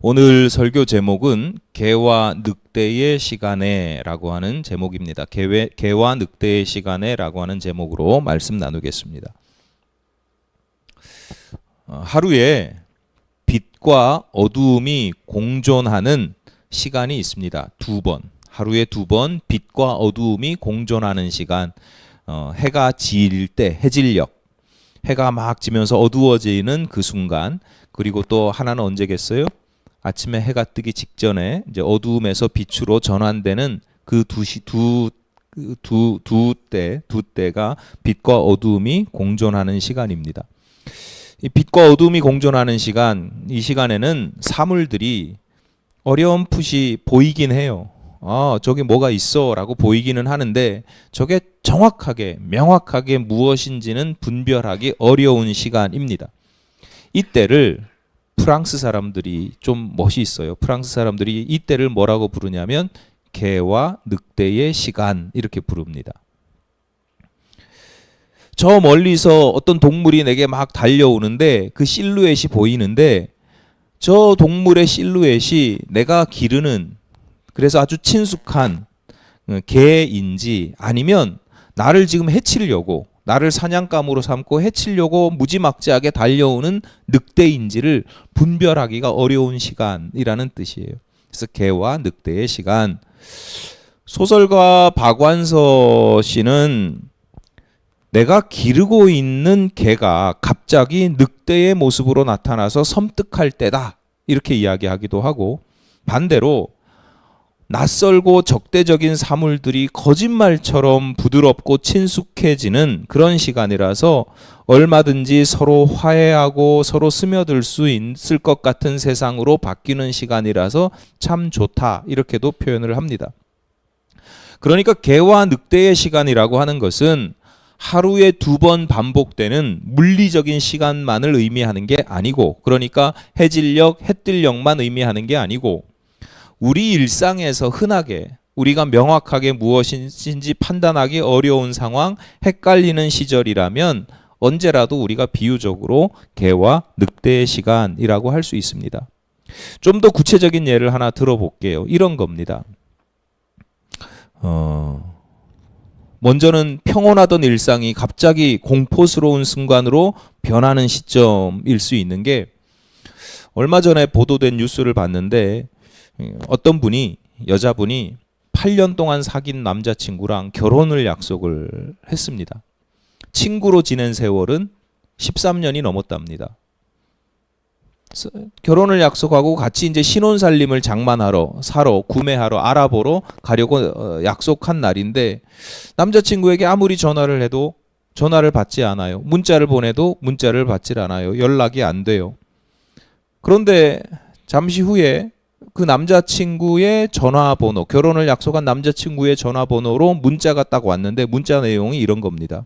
오늘 설교 제목은 개와 늑대의 시간에 라고 하는 제목입니다. 개와 늑대의 시간에 라고 하는 제목으로 말씀 나누겠습니다. 하루에 빛과 어두움이 공존하는 시간이 있습니다. 하루에 두 번 빛과 어두움이 공존하는 시간. 해가 질 때, 해질녘. 해가 막 지면서 어두워지는 그 순간. 그리고 또 하나는 언제겠어요? 아침에 해가 뜨기 직전에 이제 어두움에서 빛으로 전환되는 그 두 때가 빛과 어두움이 공존하는 시간입니다. 이 빛과 어두움이 공존하는 시간, 이 시간에는 사물들이 어렴풋이 보이긴 해요. 저기 뭐가 있어라고 보이기는 하는데 저게 정확하게, 명확하게 무엇인지는 분별하기 어려운 시간입니다. 이때를 프랑스 사람들이 좀 멋이 있어요. 프랑스 사람들이 이때를 뭐라고 부르냐면 개와 늑대의 시간 이렇게 부릅니다. 저 멀리서 어떤 동물이 내게 막 달려오는데 그 실루엣이 보이는데 저 동물의 실루엣이 내가 기르는, 그래서 아주 친숙한 개인지 아니면 나를 지금 해치려고, 나를 사냥감으로 삼고 해치려고 무지막지하게 달려오는 늑대인지를 분별하기가 어려운 시간이라는 뜻이에요. 그래서 개와 늑대의 시간. 소설가 박완서 씨는 내가 기르고 있는 개가 갑자기 늑대의 모습으로 나타나서 섬뜩할 때다 이렇게 이야기하기도 하고, 반대로 낯설고 적대적인 사물들이 거짓말처럼 부드럽고 친숙해지는 그런 시간이라서 얼마든지 서로 화해하고 서로 스며들 수 있을 것 같은 세상으로 바뀌는 시간이라서 참 좋다 이렇게도 표현을 합니다. 그러니까 개와 늑대의 시간이라고 하는 것은 하루에 두 번 반복되는 물리적인 시간만을 의미하는 게 아니고, 그러니까 해질녘, 해뜰녘만 의미하는 게 아니고 우리 일상에서 흔하게 우리가 명확하게 무엇인지 판단하기 어려운 상황, 헷갈리는 시절이라면 언제라도 우리가 비유적으로 개와 늑대의 시간이라고 할 수 있습니다. 좀 더 구체적인 예를 하나 들어볼게요. 이런 겁니다. 먼저는 평온하던 일상이 갑자기 공포스러운 순간으로 변하는 시점일 수 있는 게, 얼마 전에 보도된 뉴스를 봤는데 어떤 분이, 여자분이 8년 동안 사귄 남자친구랑 결혼을 약속을 했습니다. 친구로 지낸 세월은 13년이 넘었답니다. 결혼을 약속하고 같이 이제 신혼살림을 장만하러, 사러, 구매하러, 알아보러 가려고 약속한 날인데 남자친구에게 아무리 전화를 해도 전화를 받지 않아요. 문자를 보내도 문자를 받질 않아요. 연락이 안 돼요. 그런데 잠시 후에 그 남자친구의 전화번호, 결혼을 약속한 남자친구의 전화번호로 문자가 딱 왔는데 문자 내용이 이런 겁니다.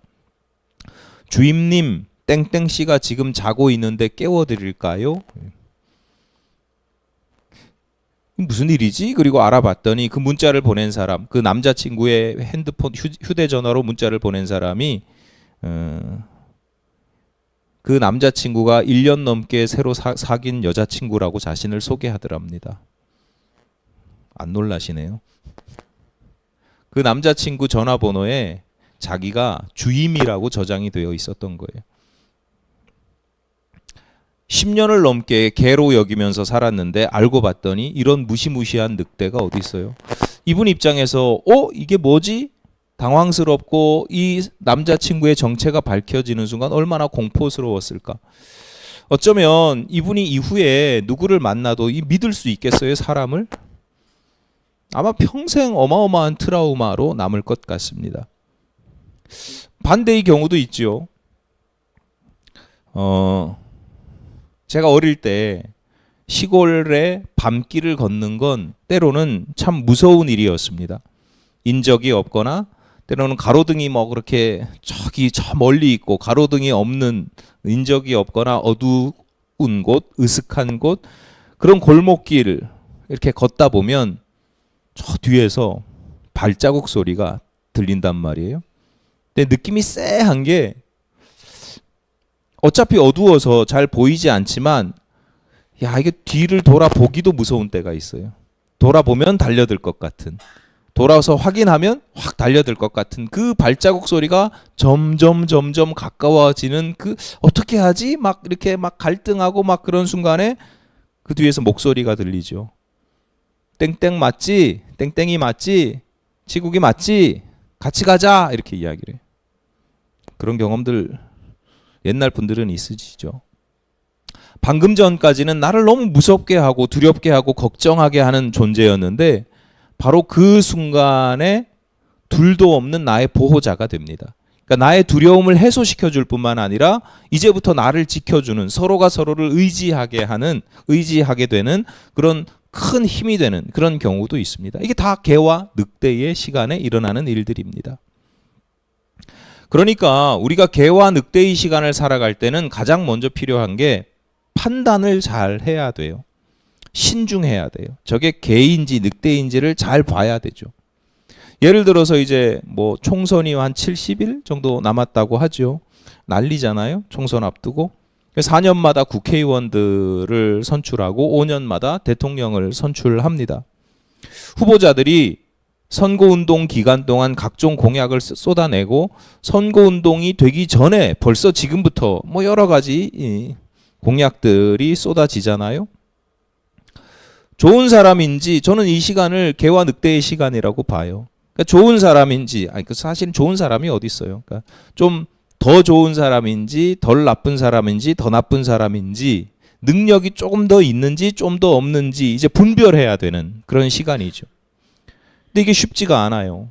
주임님, 땡땡씨가 지금 자고 있는데 깨워드릴까요? 무슨 일이지? 그리고 알아봤더니 그 문자를 보낸 사람, 그 남자친구의 핸드폰, 휴대전화로 문자를 보낸 사람이 그 남자친구가 1년 넘게 새로 사귄 여자친구라고 자신을 소개하더랍니다. 안 놀라시네요. 그 남자친구 전화번호에 자기가 주임이라고 저장이 되어 있었던 거예요. 10년을 넘게 개로 여기면서 살았는데 알고 봤더니 이런 무시무시한 늑대가 어디 있어요. 이분 입장에서 이게 뭐지? 당황스럽고 이 남자친구의 정체가 밝혀지는 순간 얼마나 공포스러웠을까. 어쩌면 이분이 이후에 누구를 만나도 믿을 수 있겠어요, 사람을? 아마 평생 어마어마한 트라우마로 남을 것 같습니다. 반대의 경우도 있죠. 제가 어릴 때 시골에 밤길을 걷는 건 때로는 참 무서운 일이었습니다. 인적이 없거나 때로는 가로등이 뭐 그렇게 저기 저 멀리 있고 가로등이 없는, 인적이 없거나 어두운 곳, 으슥한 곳, 그런 골목길을 이렇게 걷다 보면 저 뒤에서 발자국 소리가 들린단 말이에요. 근데 느낌이 쎄한 게 어차피 어두워서 잘 보이지 않지만 야, 이게 뒤를 돌아보기도 무서운 때가 있어요. 돌아보면 달려들 것 같은, 돌아서 확인하면 확 달려들 것 같은 그 발자국 소리가 점점 가까워지는 그 어떻게 하지? 막 이렇게 막 갈등하고 막 그런 순간에 그 뒤에서 목소리가 들리죠. 땡땡 맞지? 땡땡이 맞지? 치국이 맞지? 같이 가자! 이렇게 이야기를 해요. 그런 경험들 옛날 분들은 있으시죠. 방금 전까지는 나를 너무 무섭게 하고 두렵게 하고 걱정하게 하는 존재였는데 바로 그 순간에 둘도 없는 나의 보호자가 됩니다. 그러니까 나의 두려움을 해소시켜 줄 뿐만 아니라 이제부터 나를 지켜주는, 서로가 서로를 의지하게 되는 그런 큰 힘이 되는 그런 경우도 있습니다. 이게 다 개와 늑대의 시간에 일어나는 일들입니다. 그러니까 우리가 개와 늑대의 시간을 살아갈 때는 가장 먼저 필요한 게 판단을 잘 해야 돼요. 신중해야 돼요. 저게 개인지 늑대인지를 잘 봐야 되죠. 예를 들어서 이제 뭐 총선이 한 70일 정도 남았다고 하죠. 난리잖아요. 총선 앞두고. 4년마다 국회의원들을 선출하고 5년마다 대통령을 선출합니다. 후보자들이 선거운동 기간 동안 각종 공약을 쏟아내고 선거운동이 되기 전에 벌써 지금부터 뭐 여러 가지 공약들이 쏟아지잖아요. 좋은 사람인지 저는 이 시간을 개와 늑대의 시간이라고 봐요. 그러니까 좋은 사람인지, 사실 좋은 사람이 어디 있어요. 그러니까 좀 더 좋은 사람인지, 덜 나쁜 사람인지, 더 나쁜 사람인지, 능력이 조금 더 있는지, 좀 더 없는지 이제 분별해야 되는 그런 시간이죠. 근데 이게 쉽지가 않아요.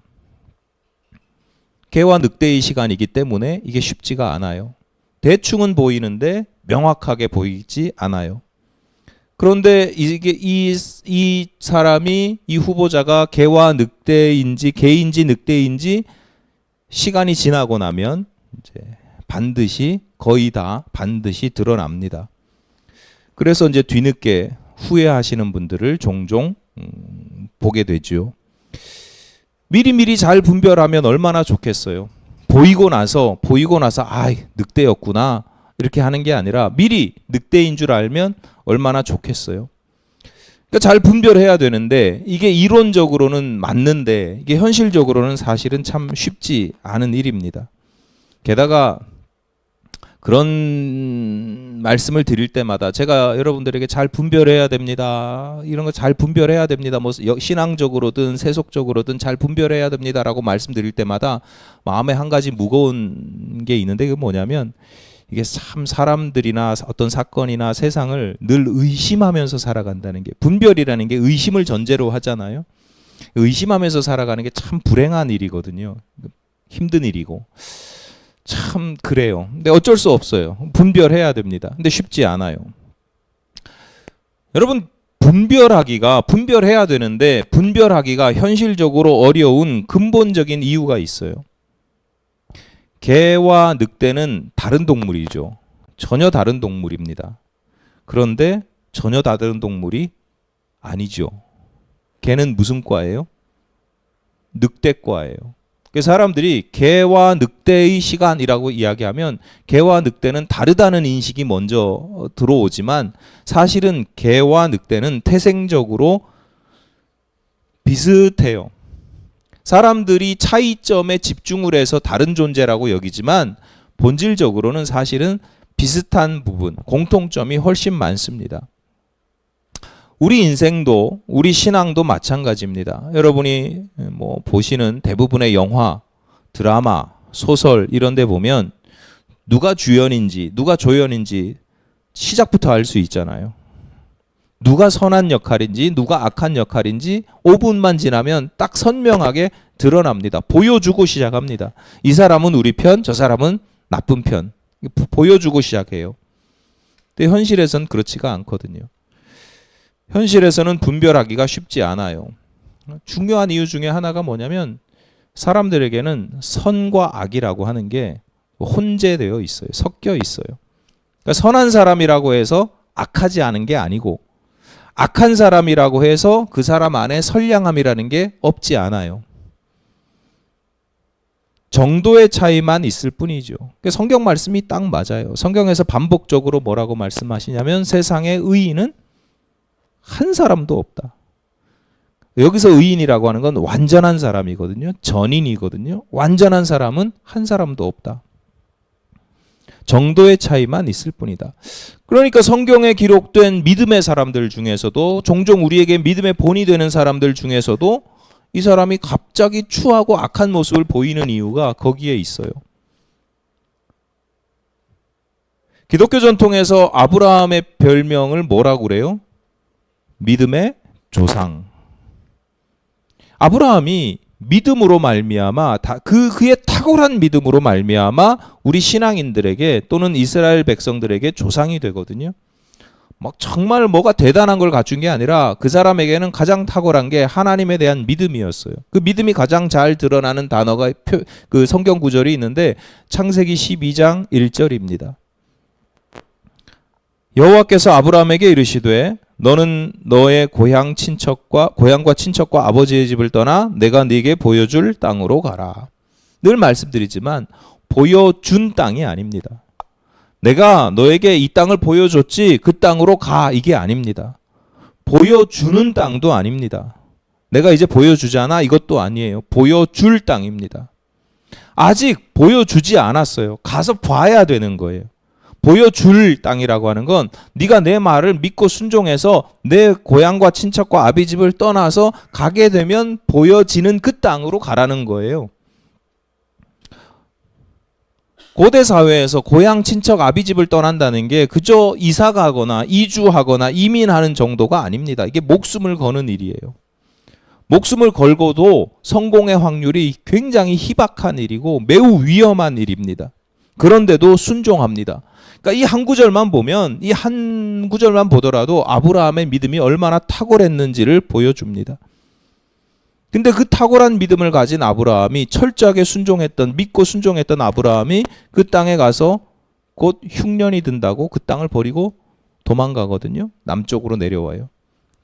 개와 늑대의 시간이기 때문에 이게 쉽지가 않아요. 대충은 보이는데 명확하게 보이지 않아요. 그런데 이게 이 사람이, 이 후보자가 개와 늑대인지 개인지 늑대인지 시간이 지나고 나면 이제 반드시, 거의 다 반드시 드러납니다. 그래서 이제 뒤늦게 후회하시는 분들을 종종 보게 되죠. 미리미리 잘 분별하면 얼마나 좋겠어요. 보이고 나서 아, 늑대였구나 이렇게 하는 게 아니라 미리 늑대인 줄 알면 얼마나 좋겠어요. 그러니까 잘 분별해야 되는데 이게 이론적으로는 맞는데 이게 현실적으로는 사실은 참 쉽지 않은 일입니다. 게다가 그런 말씀을 드릴 때마다 제가 여러분들에게 잘 분별해야 됩니다. 이런 거 잘 분별해야 됩니다. 뭐 신앙적으로든 세속적으로든 잘 분별해야 됩니다라고 말씀드릴 때마다 마음에 한 가지 무거운 게 있는데 그게 뭐냐면 이게 참 사람들이나 어떤 사건이나 세상을 늘 의심하면서 살아간다는 게, 분별이라는 게 의심을 전제로 하잖아요. 의심하면서 살아가는 게 참 불행한 일이거든요. 힘든 일이고. 참 그래요. 근데 어쩔 수 없어요. 분별해야 됩니다. 근데 쉽지 않아요. 여러분, 분별해야 되는데 분별하기가 현실적으로 어려운 근본적인 이유가 있어요. 개와 늑대는 다른 동물이죠. 전혀 다른 동물입니다. 그런데 전혀 다른 동물이 아니죠. 개는 무슨 과예요? 늑대과예요. 사람들이 개와 늑대의 시간이라고 이야기하면 개와 늑대는 다르다는 인식이 먼저 들어오지만 사실은 개와 늑대는 태생적으로 비슷해요. 사람들이 차이점에 집중을 해서 다른 존재라고 여기지만 본질적으로는 사실은 비슷한 부분, 공통점이 훨씬 많습니다. 우리 인생도, 우리 신앙도 마찬가지입니다. 여러분이 뭐 보시는 대부분의 영화, 드라마, 소설 이런 데 보면 누가 주연인지 누가 조연인지 시작부터 알 수 있잖아요. 누가 선한 역할인지 누가 악한 역할인지 5분만 지나면 딱 선명하게 드러납니다. 보여주고 시작합니다. 이 사람은 우리 편, 저 사람은 나쁜 편. 보여주고 시작해요. 근데 현실에서는 그렇지가 않거든요. 현실에서는 분별하기가 쉽지 않아요. 중요한 이유 중에 하나가 뭐냐면 사람들에게는 선과 악이라고 하는 게 혼재되어 있어요. 섞여 있어요. 그러니까 선한 사람이라고 해서 악하지 않은 게 아니고 악한 사람이라고 해서 그 사람 안에 선량함이라는 게 없지 않아요. 정도의 차이만 있을 뿐이죠. 성경 말씀이 딱 맞아요. 성경에서 반복적으로 뭐라고 말씀하시냐면 세상에 의인은 한 사람도 없다. 여기서 의인이라고 하는 건 완전한 사람이거든요. 전인이거든요. 완전한 사람은 한 사람도 없다. 정도의 차이만 있을 뿐이다. 그러니까 성경에 기록된 믿음의 사람들 중에서도 종종 우리에게 믿음의 본이 되는 사람들 중에서도 이 사람이 갑자기 추하고 악한 모습을 보이는 이유가 거기에 있어요. 기독교 전통에서 아브라함의 별명을 뭐라고 그래요? 믿음의 조상. 아브라함이 믿음으로 말미암아 그의 탁월한 믿음으로 말미암아 우리 신앙인들에게 또는 이스라엘 백성들에게 조상이 되거든요. 막 정말 뭐가 대단한 걸 갖춘 게 아니라 그 사람에게는 가장 탁월한 게 하나님에 대한 믿음이었어요. 그 믿음이 가장 잘 드러나는 단어가 그 성경 구절이 있는데 창세기 12장 1절입니다. 여호와께서 아브라함에게 이르시되 너는 너의 고향과 친척과 아버지의 집을 떠나 내가 네게 보여줄 땅으로 가라. 늘 말씀드리지만 보여준 땅이 아닙니다. 내가 너에게 이 땅을 보여줬지 그 땅으로 가 이게 아닙니다. 보여주는 땅도 아닙니다. 내가 이제 보여주잖아 이것도 아니에요. 보여줄 땅입니다. 아직 보여주지 않았어요. 가서 봐야 되는 거예요. 보여줄 땅이라고 하는 건 네가 내 말을 믿고 순종해서 내 고향과 친척과 아비 집을 떠나서 가게 되면 보여지는 그 땅으로 가라는 거예요. 고대 사회에서 고향 친척 아비 집을 떠난다는 게 그저 이사 가거나 이주하거나 이민하는 정도가 아닙니다. 이게 목숨을 거는 일이에요. 목숨을 걸고도 성공의 확률이 굉장히 희박한 일이고 매우 위험한 일입니다. 그런데도 순종합니다. 그러니까 이 한 구절만 보더라도 아브라함의 믿음이 얼마나 탁월했는지를 보여줍니다. 근데 그 탁월한 믿음을 가진 아브라함이 철저하게 믿고 순종했던 아브라함이 그 땅에 가서 곧 흉년이 든다고 그 땅을 버리고 도망가거든요. 남쪽으로 내려와요.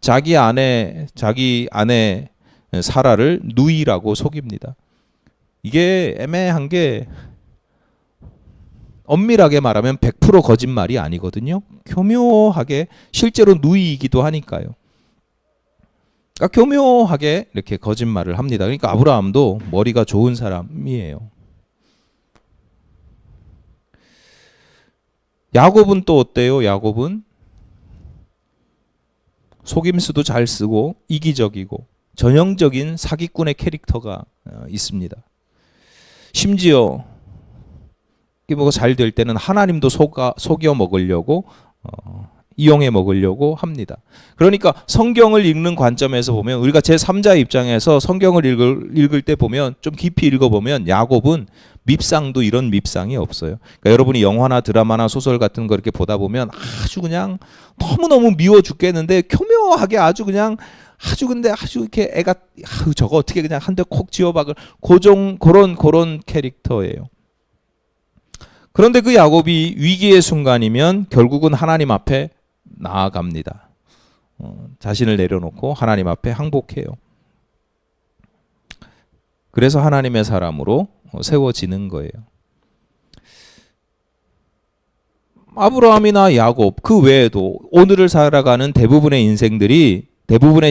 자기 아내 사라를 누이라고 속입니다. 이게 애매한 게 엄밀하게 말하면 100% 거짓말이 아니거든요. 교묘하게 실제로 누이이기도 하니까요. 그러니까 교묘하게 이렇게 거짓말을 합니다. 그러니까 아브라함도 머리가 좋은 사람이에요. 야곱은 또 어때요? 야곱은 속임수도 잘 쓰고 이기적이고 전형적인 사기꾼의 캐릭터가 있습니다. 심지어 뭐가 잘 될 때는 하나님도 속여 먹으려고 이용해 먹으려고 합니다. 그러니까 성경을 읽는 관점에서 보면 우리가 제3자의 입장에서 성경을 읽을 때 보면 좀 깊이 읽어보면 야곱은 밉상도 이런 밉상이 없어요. 그러니까 여러분이 영화나 드라마나 소설 같은 거 이렇게 보다 보면 아주 그냥 너무너무 미워 죽겠는데 교묘하게 아주 이렇게 애가 저거 어떻게 그냥 한 대 콕 지어박을 그런 캐릭터예요. 그런데 그 야곱이 위기의 순간이면 결국은 하나님 앞에 나아갑니다. 자신을 내려놓고 하나님 앞에 항복해요. 그래서 하나님의 사람으로 세워지는 거예요. 아브라함이나 야곱 그 외에도 오늘을 살아가는 대부분의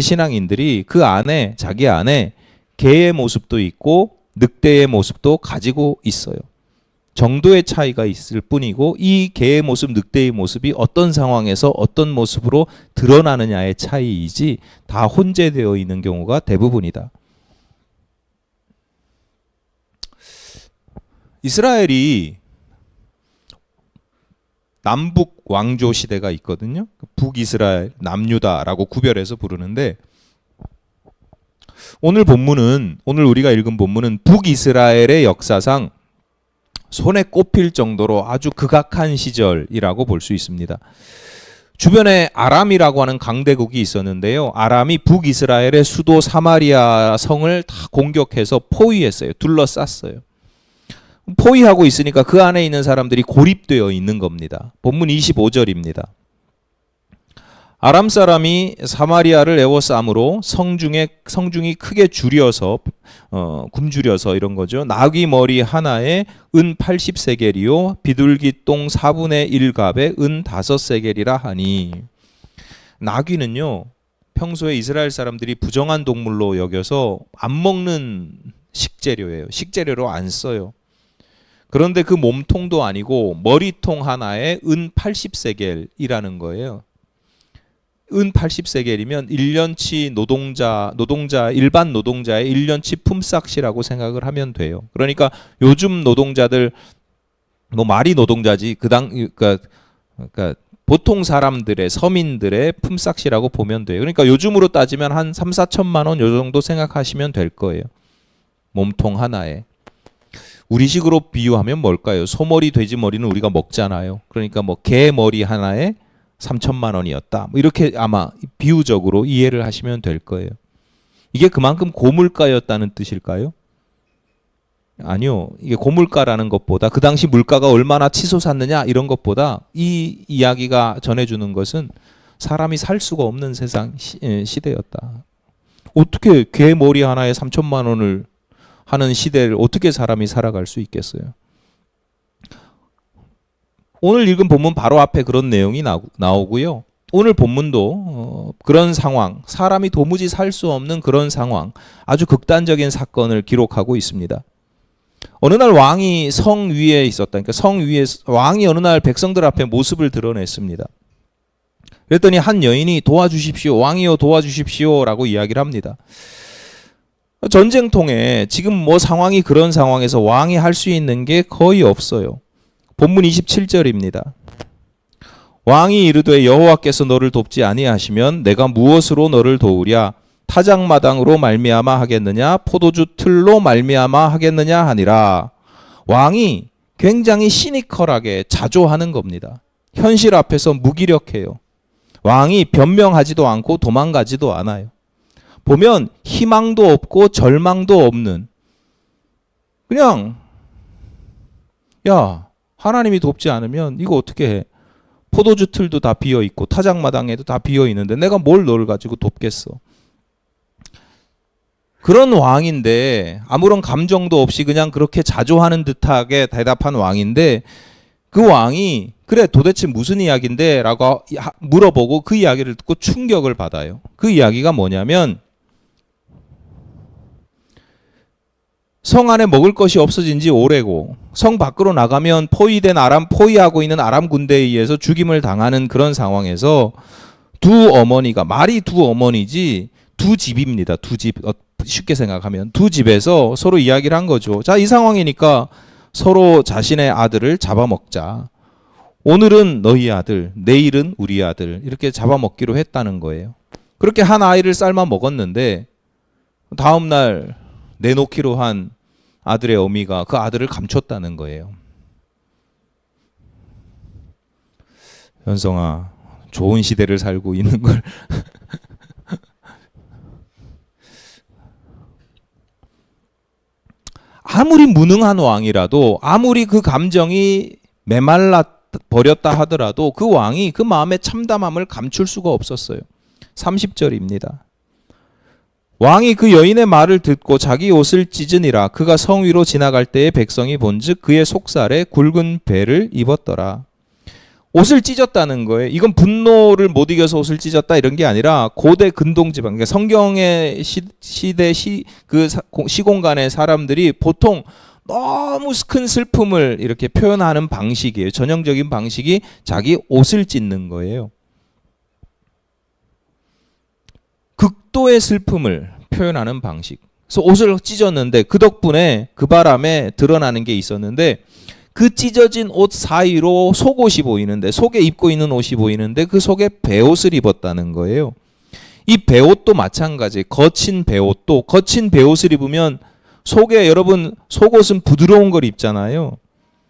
신앙인들이 그 안에 자기 안에 개의 모습도 있고 늑대의 모습도 가지고 있어요. 정도의 차이가 있을 뿐이고 이 개의 모습, 늑대의 모습이 어떤 상황에서 어떤 모습으로 드러나느냐의 차이이지 다 혼재되어 있는 경우가 대부분이다. 이스라엘이 남북 왕조 시대가 있거든요. 북이스라엘, 남유다라고 구별해서 부르는데 오늘 우리가 읽은 본문은 북이스라엘의 역사상 손에 꼽힐 정도로 아주 극악한 시절이라고 볼 수 있습니다. 주변에 아람이라고 하는 강대국이 있었는데요. 아람이 북이스라엘의 수도 사마리아 성을 다 공격해서 포위했어요. 둘러쌌어요. 포위하고 있으니까 그 안에 있는 사람들이 고립되어 있는 겁니다. 본문 25절입니다. 아람 사람이 사마리아를 에워싸므로 성중이 크게 줄여서 굶주려서 이런 거죠. 나귀 머리 하나에 은 80세겔이요 비둘기 똥 4분의 1갑에 은 5세겔이라 하니. 나귀는요 평소에 이스라엘 사람들이 부정한 동물로 여겨서 안 먹는 식재료예요. 식재료로 안 써요. 그런데 그 몸통도 아니고 머리통 하나에 은 80세겔이라는 거예요. 은 80세겔이면 1년치 일반 노동자의 1년치 품삯이라고 생각을 하면 돼요. 그러니까 요즘 노동자들 뭐 말이 노동자지 그러니까 보통 사람들의 서민들의 품삯이라고 보면 돼요. 그러니까 요즘으로 따지면 한 3, 4천만 원 요 정도 생각하시면 될 거예요. 몸통 하나에. 우리식으로 비유하면 뭘까요? 소머리, 돼지머리는 우리가 먹잖아요. 그러니까 뭐 개 머리 하나에 3천만 원이었다. 뭐 이렇게 아마 비유적으로 이해를 하시면 될 거예요. 이게 그만큼 고물가였다는 뜻일까요? 아니요. 이게 고물가라는 것보다 그 당시 물가가 얼마나 치솟았느냐 이런 것보다 이 이야기가 전해주는 것은 사람이 살 수가 없는 세상 시대였다. 어떻게 개 머리 하나에 3천만 원을 하는 시대를 어떻게 사람이 살아갈 수 있겠어요? 오늘 읽은 본문 바로 앞에 그런 내용이 나오고요. 오늘 본문도 그런 상황, 사람이 도무지 살 수 없는 그런 상황, 아주 극단적인 사건을 기록하고 있습니다. 어느 날 왕이 성 위에 있었다. 그러니까 성 위에 왕이 어느 날 백성들 앞에 모습을 드러냈습니다. 그랬더니 한 여인이 도와주십시오. 왕이여 도와주십시오라고 이야기를 합니다. 전쟁통에 지금 뭐 상황이 그런 상황에서 왕이 할 수 있는 게 거의 없어요. 본문 27절입니다. 왕이 이르되 여호와께서 너를 돕지 아니하시면 내가 무엇으로 너를 도우랴? 타작마당으로 말미암아 하겠느냐? 포도주 틀로 말미암아 하겠느냐 하니라. 왕이 굉장히 시니컬하게 자조하는 겁니다. 현실 앞에서 무기력해요. 왕이 변명하지도 않고 도망가지도 않아요. 보면 희망도 없고 절망도 없는, 그냥 야 하나님이 돕지 않으면 이거 어떻게 해? 포도주 틀도 다 비어 있고 타작마당에도 다 비어 있는데 내가 뭘 너를 가지고 돕겠어? 그런 왕인데 아무런 감정도 없이 그냥 그렇게 자조하는 듯하게 대답한 왕인데, 그 왕이 그래 도대체 무슨 이야기인데? 라고 물어보고 그 이야기를 듣고 충격을 받아요. 그 이야기가 뭐냐면 성 안에 먹을 것이 없어진 지 오래고 성 밖으로 나가면 포위하고 있는 아람 군대에 의해서 죽임을 당하는 그런 상황에서 말이 두 어머니지 두 집입니다. 두 집. 쉽게 생각하면 두 집에서 서로 이야기를 한 거죠. 자, 이 상황이니까 서로 자신의 아들을 잡아먹자. 오늘은 너희 아들, 내일은 우리 아들, 이렇게 잡아먹기로 했다는 거예요. 그렇게 한 아이를 삶아 먹었는데 다음 날 내놓기로 한 아들의 어미가 그 아들을 감췄다는 거예요. 현성아, 좋은 시대를 살고 있는 걸 아무리 무능한 왕이라도, 아무리 그 감정이 메말라 버렸다 하더라도 그 왕이 그 마음의 참담함을 감출 수가 없었어요. 30절입니다. 왕이 그 여인의 말을 듣고 자기 옷을 찢으니라. 그가 성 위로 지나갈 때에 백성이 본즉 그의 속살에 굵은 배를 입었더라. 옷을 찢었다는 거예요. 이건 분노를 못 이겨서 옷을 찢었다 이런 게 아니라 고대 근동지방, 그러니까 성경의 시대 그 시공간의 사람들이 보통 너무 큰 슬픔을 이렇게 표현하는 방식이에요. 전형적인 방식이 자기 옷을 찢는 거예요. 극도의 슬픔을 표현하는 방식. 그래서 옷을 찢었는데 그 덕분에 그 바람에 드러나는 게 있었는데, 그 찢어진 옷 사이로 속옷이 보이는데, 속에 입고 있는 옷이 보이는데 그 속에 베옷을 입었다는 거예요. 이 베옷도 마찬가지. 거친 베옷을 입으면 속에, 여러분 속옷은 부드러운 걸 입잖아요.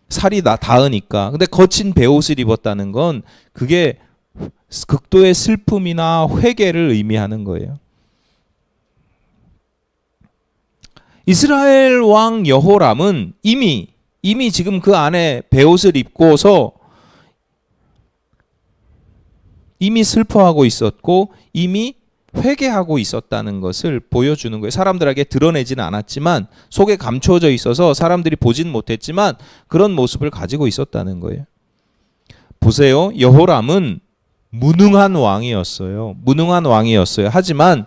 살이 닿으니까. 근데 거친 베옷을 입었다는 건 그게 극도의 슬픔이나 회개를 의미하는 거예요. 이스라엘 왕 여호람은 이미 지금 그 안에 베옷을 입고서 이미 슬퍼하고 있었고 이미 회개하고 있었다는 것을 보여주는 거예요. 사람들에게 드러내지는 않았지만 속에 감추어져 있어서 사람들이 보진 못했지만 그런 모습을 가지고 있었다는 거예요. 보세요. 여호람은 무능한 왕이었어요. 무능한 왕이었어요. 하지만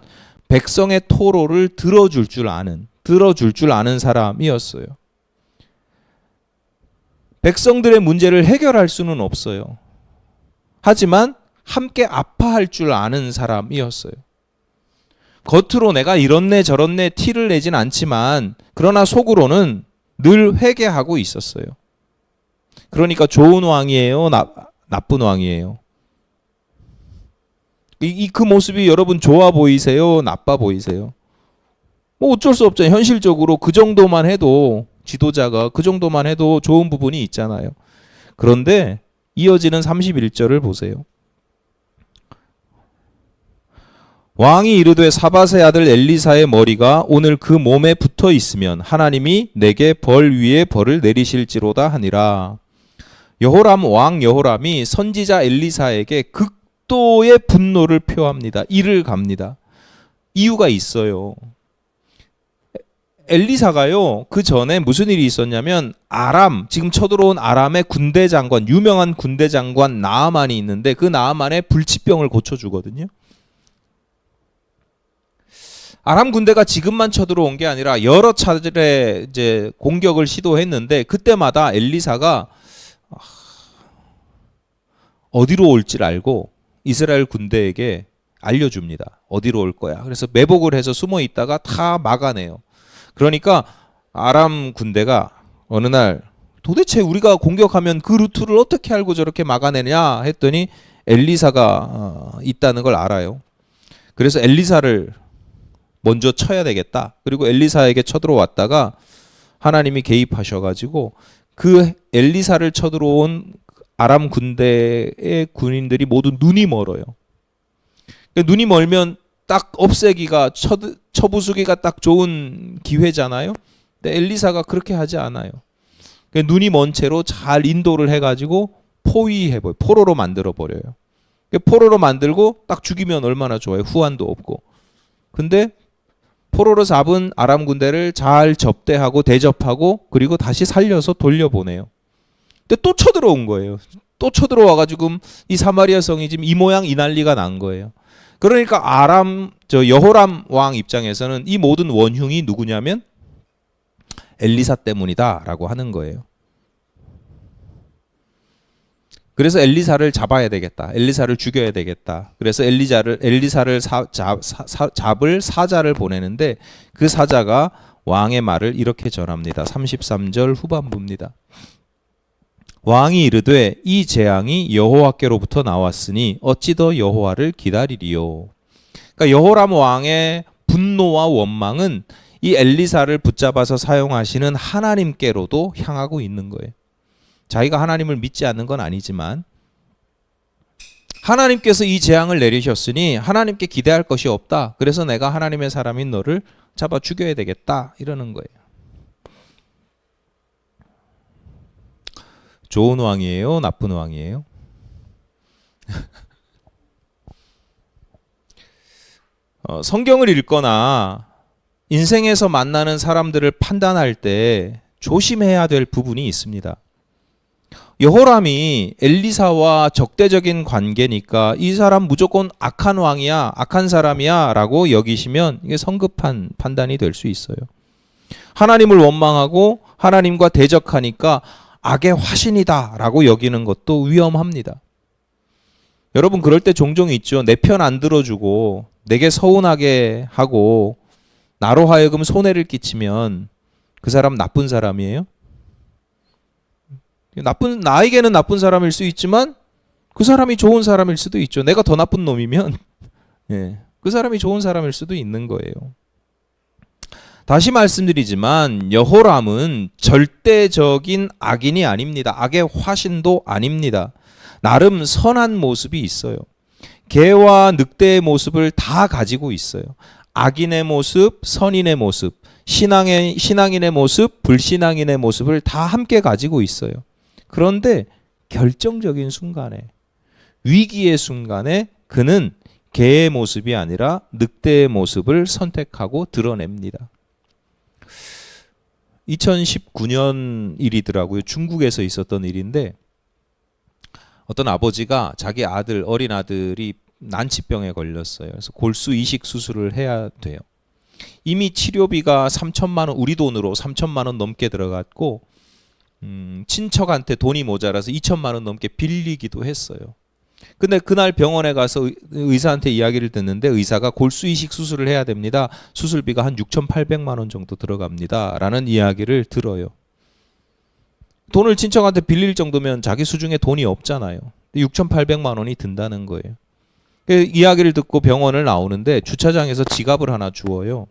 백성의 토로를 들어줄 줄 아는 사람이었어요. 백성들의 문제를 해결할 수는 없어요. 하지만 함께 아파할 줄 아는 사람이었어요. 겉으로 내가 이렇네 저렇네 티를 내진 않지만 그러나 속으로는 늘 회개하고 있었어요. 그러니까 좋은 왕이에요? 나쁜 왕이에요? 그 모습이 여러분 좋아 보이세요? 나빠 보이세요? 뭐 어쩔 수 없잖아요. 현실적으로 그 정도만 해도 지도자가 그 정도만 해도 좋은 부분이 있잖아요. 그런데 이어지는 31절을 보세요. 왕이 이르되 사밧의 아들 엘리사의 머리가 오늘 그 몸에 붙어 있으면 하나님이 내게 벌 위에 벌을 내리실지로다 하니라. 왕 여호람이 선지자 엘리사에게 극도의 분노를 표합니다. 이를 갑니다. 이유가 있어요. 엘리사가요, 그 전에 무슨 일이 있었냐면 지금 쳐들어온 아람의 군대 장관, 유명한 군대 장관 나아만이 있는데 그 나아만의 불치병을 고쳐주거든요. 아람 군대가 지금만 쳐들어온 게 아니라 여러 차례 이제 공격을 시도했는데 그때마다 엘리사가 어디로 올지를 알고 이스라엘 군대에게 알려줍니다. 어디로 올 거야. 그래서 매복을 해서 숨어 있다가 다 막아내요. 그러니까 아람 군대가 어느 날 도대체 우리가 공격하면 그 루트를 어떻게 알고 저렇게 막아내냐 했더니 엘리사가 있다는 걸 알아요. 그래서 엘리사를 먼저 쳐야 되겠다. 그리고 엘리사에게 쳐들어왔다가 하나님이 개입하셔가지고 그 엘리사를 쳐들어온 아람 군대의 군인들이 모두 눈이 멀어요. 눈이 멀면 딱 없애기가 쳐부수기가 딱 좋은 기회잖아요. 근데 엘리사가 그렇게 하지 않아요. 눈이 먼 채로 잘 인도를 해가지고 포로로 만들어버려요. 포로로 만들고 딱 죽이면 얼마나 좋아요. 후환도 없고. 근데 포로로 잡은 아람 군대를 잘 접대하고 대접하고 그리고 다시 살려서 돌려보내요. 근데 또 쳐들어온 거예요. 또 쳐들어와가지고 이 사마리아 성이 지금 이 모양 이 난리가 난 거예요. 그러니까 여호람 왕 입장에서는 이 모든 원흉이 누구냐면 엘리사 때문이다라고 하는 거예요. 그래서 엘리사를 잡아야 되겠다. 엘리사를 죽여야 되겠다. 그래서 엘리사를 잡을 사자를 보내는데 그 사자가 왕의 말을 이렇게 전합니다. 33절 후반부입니다. 왕이 이르되 이 재앙이 여호와께로부터 나왔으니 어찌 더 여호와를 기다리리요. 그러니까 여호람 왕의 분노와 원망은 이 엘리사를 붙잡아서 사용하시는 하나님께로도 향하고 있는 거예요. 자기가 하나님을 믿지 않는 건 아니지만 하나님께서 이 재앙을 내리셨으니 하나님께 기대할 것이 없다. 그래서 내가 하나님의 사람인 너를 잡아 죽여야 되겠다. 이러는 거예요. 좋은 왕이에요? 나쁜 왕이에요? 성경을 읽거나 인생에서 만나는 사람들을 판단할 때 조심해야 될 부분이 있습니다. 여호람이 엘리사와 적대적인 관계니까 이 사람 무조건 악한 왕이야, 악한 사람이야 라고 여기시면 이게 성급한 판단이 될 수 있어요. 하나님을 원망하고 하나님과 대적하니까 악의 화신이다 라고 여기는 것도 위험합니다. 여러분 그럴 때 종종 있죠. 내 편 안 들어주고 내게 서운하게 하고 나로 하여금 손해를 끼치면 그 사람 나쁜 사람이에요? 나에게는 나쁜 사람일 수 있지만 그 사람이 좋은 사람일 수도 있죠. 내가 더 나쁜 놈이면 그 사람이 좋은 사람일 수도 있는 거예요. 다시 말씀드리지만 여호람은 절대적인 악인이 아닙니다. 악의 화신도 아닙니다. 나름 선한 모습이 있어요. 개와 늑대의 모습을 다 가지고 있어요. 악인의 모습, 선인의 모습, 신앙인의 모습, 불신앙인의 모습을 다 함께 가지고 있어요. 그런데 결정적인 순간에 위기의 순간에 그는 개의 모습이 아니라 늑대의 모습을 선택하고 드러냅니다. 2019년 일이더라고요. 중국에서 있었던 일인데 어떤 아버지가 자기 아들, 어린 아들이 난치병에 걸렸어요. 그래서 골수 이식 수술을 해야 돼요. 이미 치료비가 3천만 원, 우리 돈으로 3천만 원 넘게 들어갔고 친척한테 돈이 모자라서 2천만 원 넘게 빌리기도 했어요. 근데 그날 병원에 가서 의사한테 이야기를 듣는데 의사가 골수 이식 수술을 해야 됩니다. 수술비가 한 6,800만 원 정도 들어갑니다. 라는 이야기를 들어요. 돈을 친척한테 빌릴 정도면 자기 수중에 돈이 없잖아요. 6,800만 원이 든다는 거예요. 그 이야기를 듣고 병원을 나오는데 주차장에서 지갑을 하나 주어요.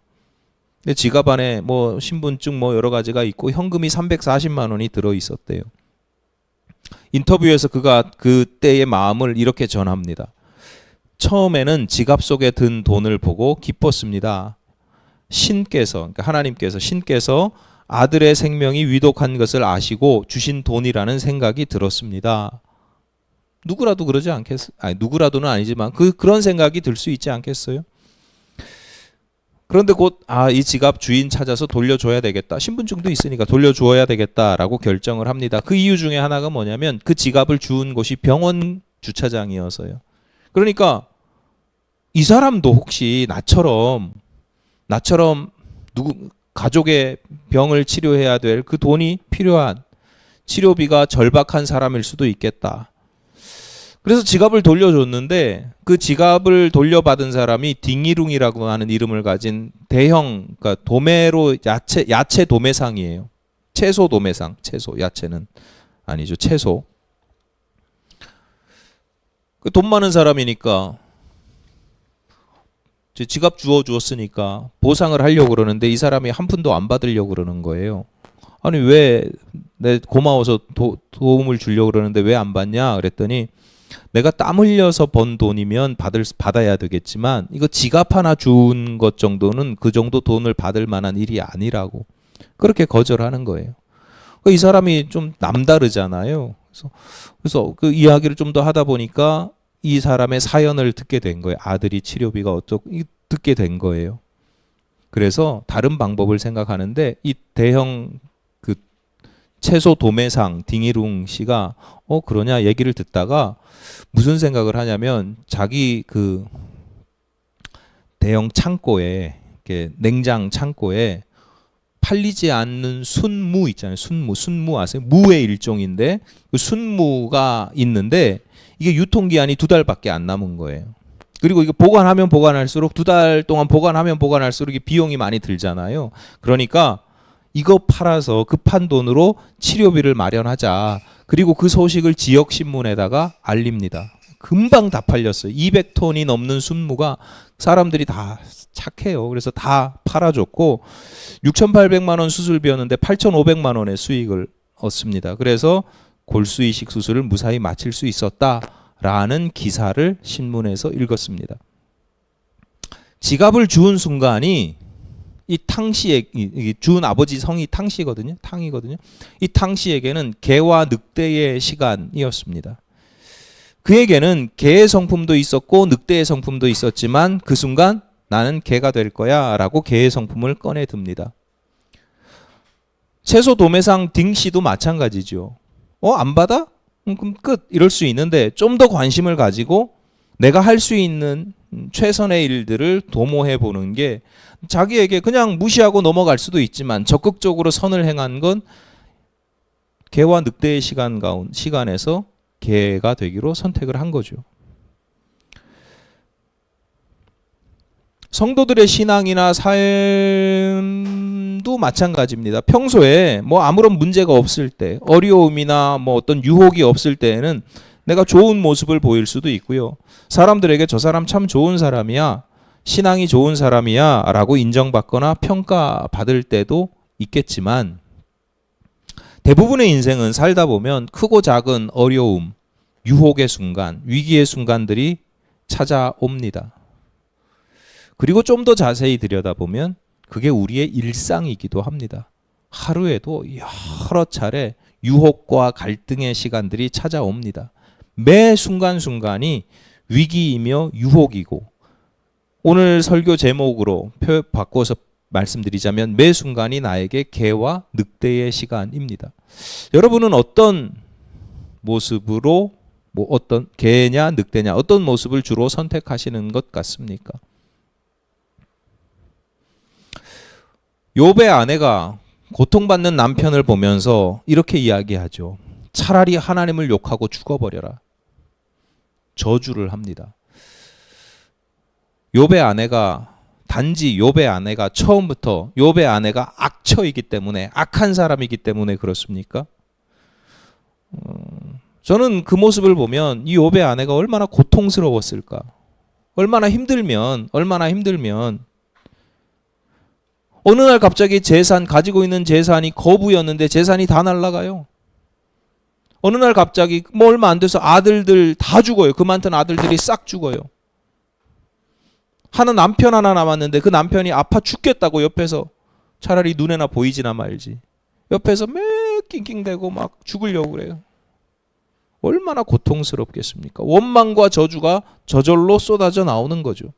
근데 지갑 안에 뭐 신분증 뭐 여러 가지가 있고 현금이 340만 원이 들어 있었대요. 인터뷰에서 그가 그때의 마음을 이렇게 전합니다. 처음에는 지갑 속에 든 돈을 보고 기뻤습니다. 신께서, 그러니까 하나님께서, 신께서 아들의 생명이 위독한 것을 아시고 주신 돈이라는 생각이 들었습니다. 누구라도 그러지 않겠어요? 아니, 누구라도는 아니지만 그런 생각이 들 수 있지 않겠어요? 그런데 곧 이 지갑 주인 찾아서 돌려줘야 되겠다. 신분증도 있으니까 돌려줘야 되겠다라고 결정을 합니다. 그 이유 중에 하나가 뭐냐면 그 지갑을 주운 곳이 병원 주차장이어서요. 그러니까 이 사람도 혹시 나처럼 가족의 병을 치료해야 될 그 돈이 필요한 치료비가 절박한 사람일 수도 있겠다. 그래서 지갑을 돌려줬는데 그 지갑을 돌려받은 사람이 딩이룽이라고 하는 이름을 가진 대형, 그러니까 도매로 야채 도매상이에요. 채소 도매상, 야채는 아니죠. 채소. 돈 많은 사람이니까 지갑 주었으니까 보상을 하려고 그러는데 이 사람이 한 푼도 안 받으려고 그러는 거예요. 아니 왜 내 고마워서 도움을 주려고 그러는데 왜 안 받냐 그랬더니 내가 땀 흘려서 번 돈이면 받아야 되겠지만 이거 지갑 하나 준 것 정도는 그 정도 돈을 받을 만한 일이 아니라고 그렇게 거절하는 거예요. 이 사람이 좀 남다르잖아요. 그래서 그 이야기를 좀 더 하다 보니까 이 사람의 사연을 듣게 된 거예요. 아들이 치료비가 어쩌고 듣게 된 거예요. 그래서 다른 방법을 생각하는데 이 대형 그 채소 도매상 딩이룽 씨가 그러냐 얘기를 듣다가 무슨 생각을 하냐면 자기 그 대형 창고에 이렇게 냉장 창고에 팔리지 않는 순무 있잖아요. 순무 아세요? 무의 일종인데 그 순무가 있는데 이게 유통기한이 2달밖에 안 남은 거예요. 그리고 이거 보관하면 보관할수록 2달 동안 보관하면 보관할수록 이게 비용이 많이 들잖아요. 그러니까 이거 팔아서 급한 돈으로 치료비를 마련하자. 그리고 그 소식을 지역신문에다가 알립니다. 금방 다 팔렸어요. 200톤이 넘는 순무가 사람들이 다 착해요. 그래서 다 팔아줬고 6,800만 원 수술비였는데 8,500만 원의 수익을 얻습니다. 그래서 골수이식 수술을 무사히 마칠 수 있었다라는 기사를 신문에서 읽었습니다. 지갑을 주운 순간이 이 탕씨의 주운 아버지 성이 탕씨거든요. 탕이거든요. 이 탕씨에게는 개와 늑대의 시간이었습니다. 그에게는 개의 성품도 있었고 늑대의 성품도 있었지만 그 순간 나는 개가 될 거야 라고 개의 성품을 꺼내 듭니다. 채소 도매상 딩씨도 마찬가지죠. 안 받아? 그럼 끝. 이럴 수 있는데 좀 더 관심을 가지고 내가 할 수 있는 최선의 일들을 도모해 보는 게 자기에게 그냥 무시하고 넘어갈 수도 있지만 적극적으로 선을 행한 건 개와 늑대의 시간에서 개가 되기로 선택을 한 거죠. 성도들의 신앙이나 삶도 마찬가지입니다. 평소에 뭐 아무런 문제가 없을 때, 어려움이나 뭐 어떤 유혹이 없을 때에는 내가 좋은 모습을 보일 수도 있고요. 사람들에게 저 사람 참 좋은 사람이야, 신앙이 좋은 사람이야 라고 인정받거나 평가받을 때도 있겠지만 대부분의 인생은 살다 보면 크고 작은 어려움, 유혹의 순간, 위기의 순간들이 찾아옵니다. 그리고 좀 더 자세히 들여다보면 그게 우리의 일상이기도 합니다. 하루에도 여러 차례 유혹과 갈등의 시간들이 찾아옵니다. 매 순간순간이 위기이며 유혹이고, 오늘 설교 제목으로 바꿔서 말씀드리자면 매 순간이 나에게 개와 늑대의 시간입니다. 여러분은 어떤 모습으로, 어떤 개냐 늑대냐, 어떤 모습을 주로 선택하시는 것 같습니까? 욥의 아내가 고통받는 남편을 보면서 이렇게 이야기하죠. 차라리 하나님을 욕하고 죽어버려라. 저주를 합니다. 욥의 아내가, 단지 욥의 아내가 처음부터 욥의 아내가 악처이기 때문에, 악한 사람이기 때문에 그렇습니까? 저는 그 모습을 보면 이 욥의 아내가 얼마나 고통스러웠을까. 얼마나 힘들면 어느 날 갑자기 가지고 있는 재산이 거부였는데 재산이 다 날아가요. 어느 날 갑자기 얼마 안 돼서 아들들 다 죽어요. 그 많던 아들들이 싹 죽어요. 남편 하나 남았는데 그 남편이 아파 죽겠다고 옆에서, 차라리 눈에나 보이지나 말지, 옆에서 매 낑낑대고 막 죽으려고 그래요. 얼마나 고통스럽겠습니까? 원망과 저주가 저절로 쏟아져 나오는 거죠.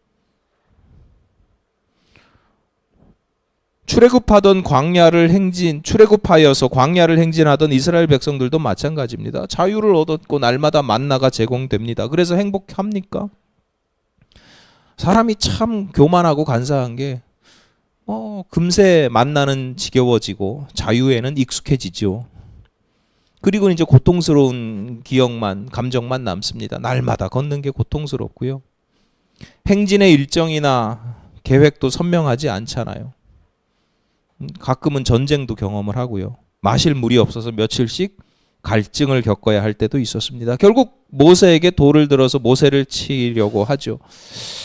출애굽하여서 광야를 행진하던 이스라엘 백성들도 마찬가지입니다. 자유를 얻었고 날마다 만나가 제공됩니다. 그래서 행복합니까? 사람이 참 교만하고 간사한 게 금세 만나는 지겨워지고 자유에는 익숙해지죠. 그리고 이제 고통스러운 감정만 남습니다. 날마다 걷는 게 고통스럽고요. 행진의 일정이나 계획도 선명하지 않잖아요. 가끔은 전쟁도 경험을 하고요. 마실 물이 없어서 며칠씩 갈증을 겪어야 할 때도 있었습니다. 결국 모세에게 돌을 들어서 모세를 치려고 하죠.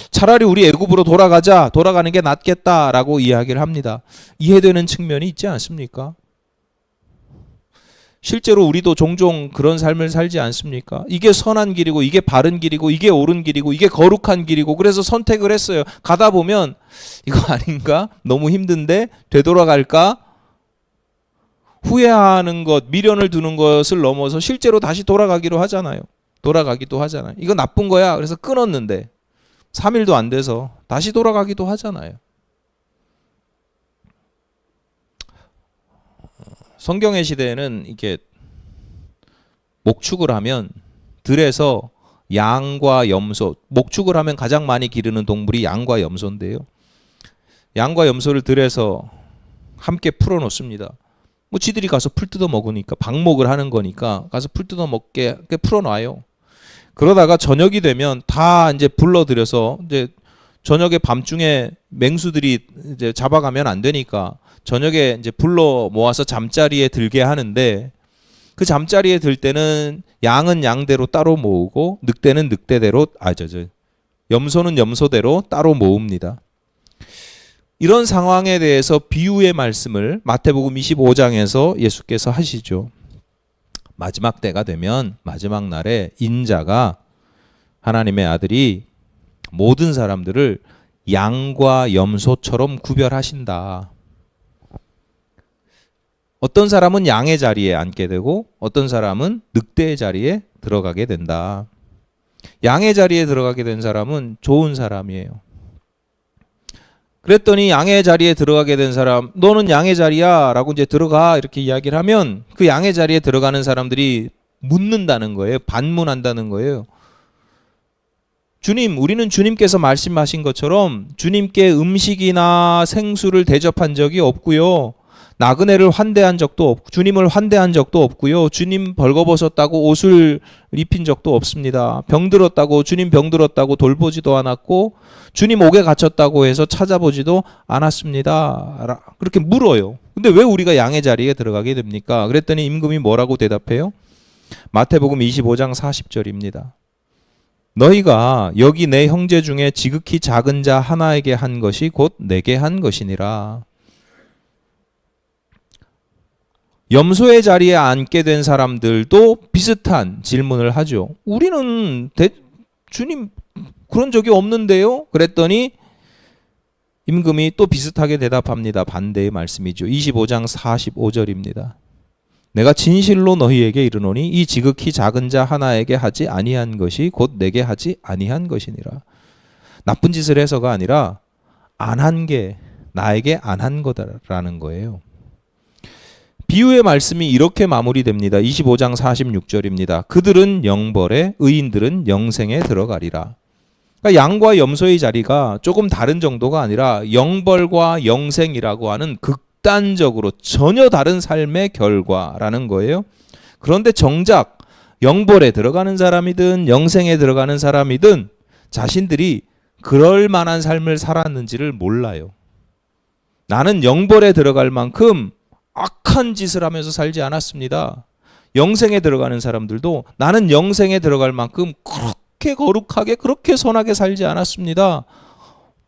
차라리 우리 애굽으로 돌아가는 게 낫겠다라고 이야기를 합니다. 이해되는 측면이 있지 않습니까? 실제로 우리도 종종 그런 삶을 살지 않습니까? 이게 선한 길이고, 이게 바른 길이고, 이게 옳은 길이고, 이게 거룩한 길이고, 그래서 선택을 했어요. 가다 보면 이거 아닌가? 너무 힘든데 되돌아갈까? 후회하는 것, 미련을 두는 것을 넘어서 실제로 다시 돌아가기도 하잖아요. 이거 나쁜 거야. 그래서 끊었는데 3일도 안 돼서 다시 돌아가기도 하잖아요. 성경의 시대에는 이게 목축을 하면 들에서 양과 염소, 목축을 하면 가장 많이 기르는 동물이 양과 염소인데요. 양과 염소를 들에서 함께 풀어놓습니다. 지들이 가서 풀 뜯어 먹으니까, 방목을 하는 거니까 가서 풀 뜯어 먹게 풀어놔요. 그러다가 저녁이 되면 다 이제 불러들여서, 이제 저녁에 밤중에 맹수들이 이제 잡아가면 안 되니까 저녁에 이제 불러 모아서 잠자리에 들게 하는데, 그 잠자리에 들 때는 양은 양대로 따로 모으고 늑대는 늑대대로, 염소는 염소대로 따로 모읍니다. 이런 상황에 대해서 비유의 말씀을 마태복음 25장에서 예수께서 하시죠. 마지막 때가 되면, 마지막 날에 인자가, 하나님의 아들이 모든 사람들을 양과 염소처럼 구별하신다. 어떤 사람은 양의 자리에 앉게 되고 어떤 사람은 늑대의 자리에 들어가게 된다. 양의 자리에 들어가게 된 사람은 좋은 사람이에요. 그랬더니 양의 자리에 들어가게 된 사람, 너는 양의 자리야 라고 이제 들어가 이렇게 이야기를 하면, 그 양의 자리에 들어가는 사람들이 묻는다는 거예요. 반문한다는 거예요. 주님, 우리는 주님께서 말씀하신 것처럼 주님께 음식이나 생수를 대접한 적이 없고요. 나그네를 환대한 적도 없고, 주님을 환대한 적도 없고요. 주님 벌거벗었다고 옷을 입힌 적도 없습니다. 병들었다고, 주님 병들었다고 돌보지도 않았고, 주님 옥에 갇혔다고 해서 찾아보지도 않았습니다. 그렇게 물어요. 근데 왜 우리가 양의 자리에 들어가게 됩니까? 그랬더니 임금이 뭐라고 대답해요? 마태복음 25장 40절입니다. 너희가 여기 내 형제 중에 지극히 작은 자 하나에게 한 것이 곧 내게 한 것이니라. 염소의 자리에 앉게 된 사람들도 비슷한 질문을 하죠. 우리는 주님 그런 적이 없는데요? 그랬더니 임금이 또 비슷하게 대답합니다. 반대의 말씀이죠. 25장 45절입니다. 내가 진실로 너희에게 이르노니 이 지극히 작은 자 하나에게 하지 아니한 것이 곧 내게 하지 아니한 것이니라. 나쁜 짓을 해서가 아니라 안 한 게 나에게 안 한 거다라는 거예요. 비유의 말씀이 이렇게 마무리됩니다. 25장 46절입니다. 그들은 영벌에 의인들은 영생에 들어가리라. 그러니까 양과 염소의 자리가 조금 다른 정도가 아니라 영벌과 영생이라고 하는 극단적으로 전혀 다른 삶의 결과라는 거예요. 그런데 정작 영벌에 들어가는 사람이든 영생에 들어가는 사람이든 자신들이 그럴 만한 삶을 살았는지를 몰라요. 나는 영벌에 들어갈 만큼 악한 짓을 하면서 살지 않았습니다. 영생에 들어가는 사람들도 나는 영생에 들어갈 만큼 그렇게 거룩하게 그렇게 선하게 살지 않았습니다.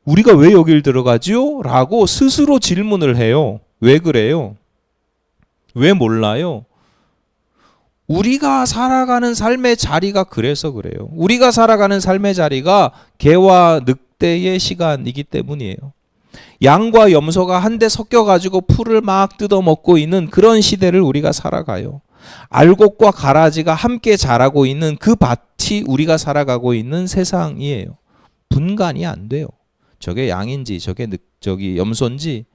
우리가 왜 여길 들어가지요? 라고 스스로 질문을 해요. 왜 그래요? 왜 몰라요? 우리가 살아가는 삶의 자리가 그래서 그래요. 우리가 살아가는 삶의 자리가 개와 늑대의 시간이기 때문이에요. 양과 염소가 한데 섞여가지고 풀을 막 뜯어먹고 있는 그런 시대를 우리가 살아가요. 알곡과 가라지가 함께 자라고 있는 그 밭이 우리가 살아가고 있는 세상이에요. 분간이 안 돼요. 저게 양인지 저기 염소인지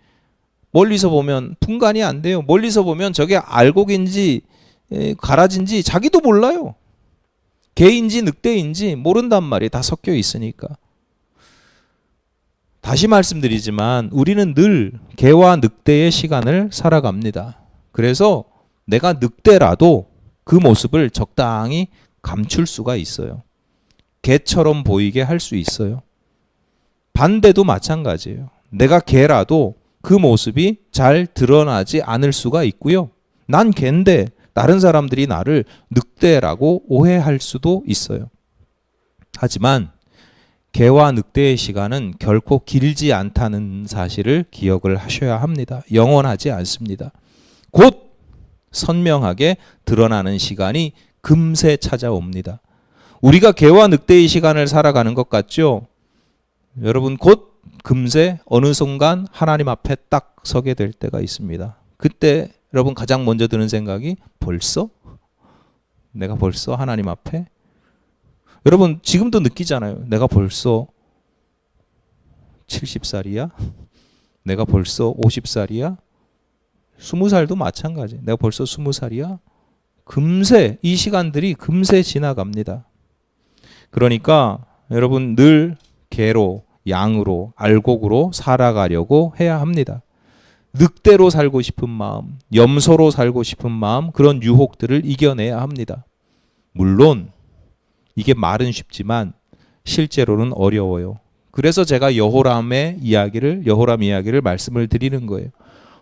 멀리서 보면 분간이 안 돼요. 멀리서 보면 저게 알곡인지 가라지인지 자기도 몰라요. 개인지 늑대인지 모른단 말이에요. 다 섞여 있으니까. 다시 말씀드리지만 우리는 늘 개와 늑대의 시간을 살아갑니다. 그래서 내가 늑대라도 그 모습을 적당히 감출 수가 있어요. 개처럼 보이게 할 수 있어요. 반대도 마찬가지예요. 내가 개라도 그 모습이 잘 드러나지 않을 수가 있고요. 난 개인데 다른 사람들이 나를 늑대라고 오해할 수도 있어요. 하지만 개와 늑대의 시간은 결코 길지 않다는 사실을 기억을 하셔야 합니다. 영원하지 않습니다. 곧 선명하게 드러나는 시간이 금세 찾아옵니다. 우리가 개와 늑대의 시간을 살아가는 것 같죠? 여러분 곧 금세 어느 순간 하나님 앞에 딱 서게 될 때가 있습니다. 그때 여러분 가장 먼저 드는 생각이 벌써? 내가 벌써 하나님 앞에? 여러분 지금도 느끼잖아요. 내가 벌써 70살이야? 내가 벌써 50살이야? 20살도 마찬가지. 내가 벌써 20살이야? 금세 이 시간들이 금세 지나갑니다. 그러니까 여러분 늘 개로 양으로 알곡으로 살아가려고 해야 합니다. 늑대로 살고 싶은 마음, 염소로 살고 싶은 마음, 그런 유혹들을 이겨내야 합니다. 물론 이게 말은 쉽지만 실제로는 어려워요. 그래서 제가 여호람 이야기를 말씀을 드리는 거예요.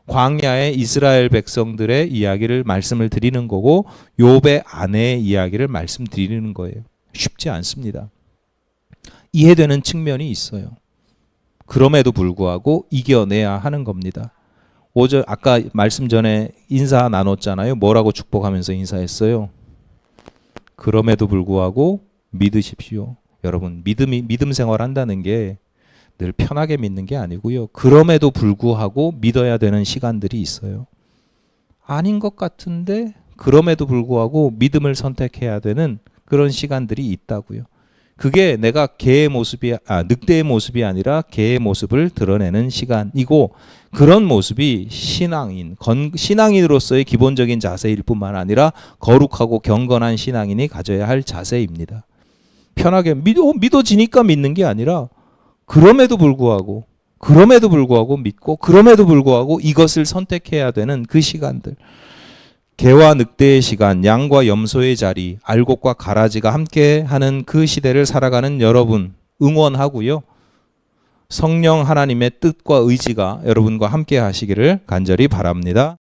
광야의 이스라엘 백성들의 이야기를 말씀을 드리는 거고 욥의 아내의 이야기를 말씀드리는 거예요. 쉽지 않습니다. 이해되는 측면이 있어요. 그럼에도 불구하고 이겨내야 하는 겁니다. 아까 말씀 전에 인사 나눴잖아요. 뭐라고 축복하면서 인사했어요? 그럼에도 불구하고 믿으십시오. 여러분 믿음 생활한다는 게 늘 편하게 믿는 게 아니고요. 그럼에도 불구하고 믿어야 되는 시간들이 있어요. 아닌 것 같은데 그럼에도 불구하고 믿음을 선택해야 되는 그런 시간들이 있다고요. 그게 내가 늑대의 모습이 아니라 개의 모습을 드러내는 시간이고 그런 모습이 신앙인으로서의 기본적인 자세일 뿐만 아니라 거룩하고 경건한 신앙인이 가져야 할 자세입니다. 편하게 믿어지니까 믿는 게 아니라 그럼에도 불구하고 믿고 그럼에도 불구하고 이것을 선택해야 되는 그 시간들. 개와 늑대의 시간, 양과 염소의 자리, 알곡과 가라지가 함께하는 그 시대를 살아가는 여러분 응원하고요. 성령 하나님의 뜻과 의지가 여러분과 함께 하시기를 간절히 바랍니다.